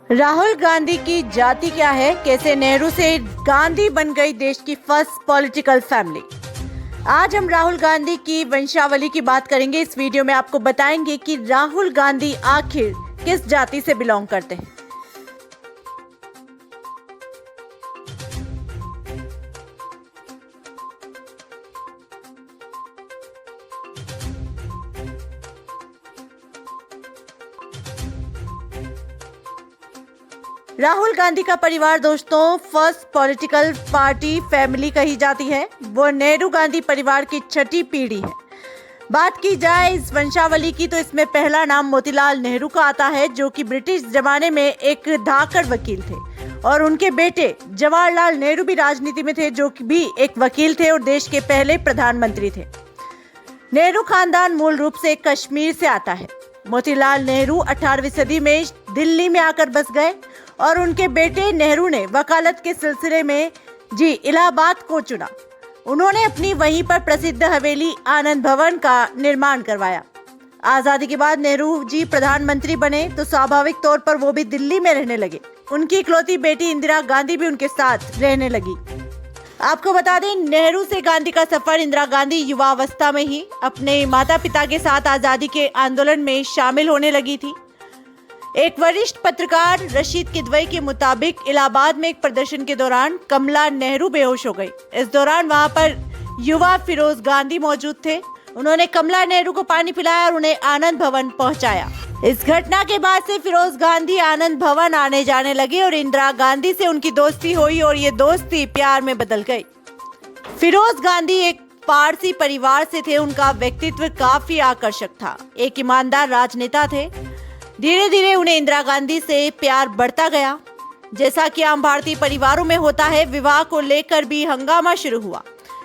राहुल गांधी की जाति क्या है, कैसे नेहरू से गांधी बन गई देश की फर्स्ट पॉलिटिकल फैमिली। आज हम राहुल गांधी की वंशावली की बात करेंगे। इस वीडियो में आपको बताएंगे कि राहुल गांधी आखिर किस जाति से बिलोंग करते हैं। राहुल गांधी का परिवार दोस्तों फर्स्ट पॉलिटिकल पार्टी फैमिली कही जाती है। वो नेहरू गांधी परिवार की छठी पीढ़ी है। बात की जाए इस वंशावली की तो इसमें पहला नाम मोतीलाल नेहरू का आता है, जो कि ब्रिटिश जमाने में एक धाकड़ वकील थे, और उनके बेटे जवाहरलाल नेहरू भी राजनीति में थे, जो कि भी एक वकील थे और देश के पहले प्रधानमंत्री थे। नेहरू खानदान मूल रूप से कश्मीर से आता है। मोतीलाल नेहरू 18वीं सदी में दिल्ली में आकर बस गए और उनके बेटे नेहरू ने वकालत के सिलसिले में इलाहाबाद को चुना। उन्होंने अपनी वहीं पर प्रसिद्ध हवेली आनंद भवन का निर्माण करवाया। आजादी के बाद नेहरू जी प्रधानमंत्री बने तो स्वाभाविक तौर पर वो भी दिल्ली में रहने लगे। उनकी इकलौती बेटी इंदिरा गांधी भी उनके साथ रहने लगी। आपको बता दें, नेहरू से गांधी का सफर इंदिरा गांधी युवावस्था में ही अपने माता पिता के साथ आजादी के आंदोलन में शामिल होने लगी थी। एक वरिष्ठ पत्रकार रशीद किदवई के मुताबिक इलाहाबाद में एक प्रदर्शन के दौरान कमला नेहरू बेहोश हो गई। इस दौरान वहां पर युवा फिरोज गांधी मौजूद थे। उन्होंने कमला नेहरू को पानी पिलाया और उन्हें आनंद भवन पहुंचाया। इस घटना के बाद से फिरोज गांधी आनंद भवन आने जाने लगे और इंदिरा गांधी से उनकी दोस्ती हुई और ये दोस्ती प्यार में बदल गई। फिरोज गांधी एक पारसी परिवार से थे। उनका व्यक्तित्व काफी आकर्षक था। एक ईमानदार राजनेता थे। धीरे धीरे उन्हें इंदिरा गांधी से प्यार बढ़ता गया। जैसा कि आम भारतीय परिवारों में होता है, विवाह को लेकर भी हंगामा शुरू हुआ,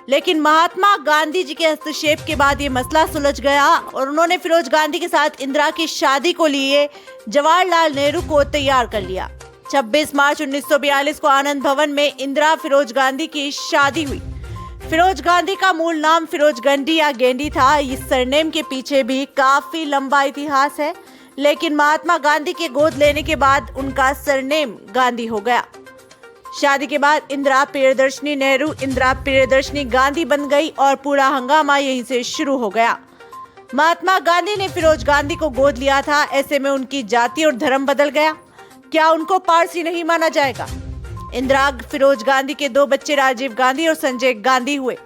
लेकिन महात्मा गांधी जी के हस्तक्षेप के बाद ये मसला सुलझ गया और उन्होंने फिरोज गांधी के साथ इंदिरा की शादी को लिए जवाहरलाल नेहरू को तैयार कर लिया। 26 मार्च 1942 को आनंद भवन में इंदिरा फिरोज गांधी की शादी हुई। फिरोज गांधी का मूल नाम फिरोज गंडी या गेंडी था। इस सरनेम के पीछे भी काफी लंबा इतिहास है, लेकिन महात्मा गांधी के गोद लेने के बाद उनका सरनेम गांधी हो गया। शादी के बाद इंदिरा प्रियदर्शनी नेहरू इंदिरा प्रियदर्शनी गांधी बन गई और पूरा हंगामा यहीं से शुरू हो गया। महात्मा गांधी ने फिरोज गांधी को गोद लिया था। ऐसे में उनकी जाति और धर्म बदल गया। क्या उनको पारसी नहीं माना जाएगा? इंदिरा फिरोज गांधी के 2 बच्चे राजीव गांधी और संजय गांधी हुए।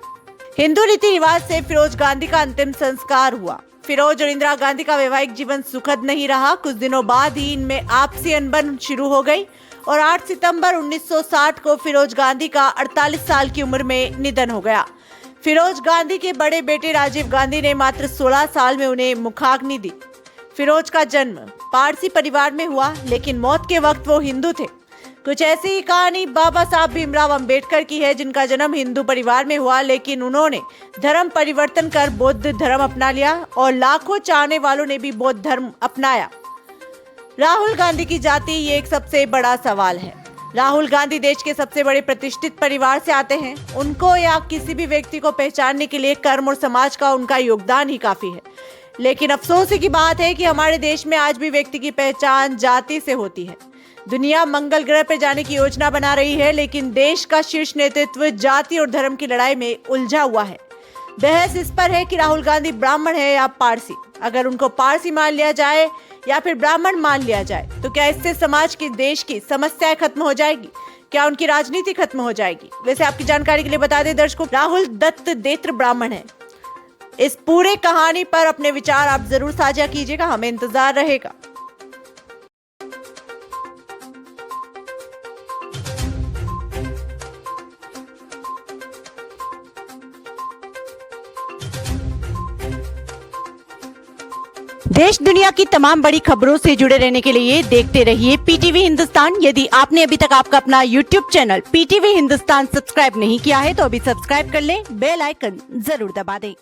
हिंदू रीति रिवाज से फिरोज गांधी का अंतिम संस्कार हुआ। फिरोज और इंदिरा गांधी का वैवाहिक जीवन सुखद नहीं रहा। कुछ दिनों बाद ही इनमें आपसी अनबन शुरू हो गई और 8 सितंबर 1960 को फिरोज गांधी का 48 साल की उम्र में निधन हो गया। फिरोज गांधी के बड़े बेटे राजीव गांधी ने मात्र 16 साल में उन्हें मुखाग्नि दी। फिरोज का जन्म पारसी परिवार में हुआ, लेकिन मौत के वक्त वो हिंदू थे। कुछ ऐसी ही कहानी बाबा साहब भीमराव अंबेडकर की है, जिनका जन्म हिंदू परिवार में हुआ, लेकिन उन्होंने धर्म परिवर्तन कर बौद्ध धर्म अपना लिया और लाखों चाहने वालों ने भी बौद्ध धर्म अपनाया। राहुल गांधी की जाति ये एक सबसे बड़ा सवाल है। राहुल गांधी देश के सबसे बड़े प्रतिष्ठित परिवार से आते हैं। उनको या किसी भी व्यक्ति को पहचानने के लिए कर्म और समाज का उनका योगदान ही काफी है, लेकिन अफसोस की बात है कि हमारे देश में आज भी व्यक्ति की पहचान जाति से होती है। दुनिया मंगल ग्रह पर जाने की योजना बना रही है, लेकिन देश का शीर्ष नेतृत्व जाति और धर्म की लड़ाई में उलझा हुआ है। बहस इस पर है कि राहुल गांधी ब्राह्मण है या पारसी। अगर उनको पारसी मान लिया जाए या फिर ब्राह्मण मान लिया जाए तो क्या इससे समाज की देश की समस्याएं खत्म हो जाएगी? क्या उनकी राजनीति खत्म हो जाएगी? वैसे आपकी जानकारी के लिए बता दें दर्शकों, राहुल दत्त देत्र ब्राह्मण है। इस पूरे कहानी पर अपने विचार आप जरूर साझा कीजिएगा, हमें इंतजार रहेगा। देश दुनिया की तमाम बड़ी खबरों से जुड़े रहने के लिए देखते रहिए पीटीवी हिंदुस्तान। यदि आपने अभी तक आपका अपना YouTube channel PTV Hindustan subscribe नहीं किया है तो अभी सब्सक्राइब कर लें, बेल आइकन जरूर दबा दें।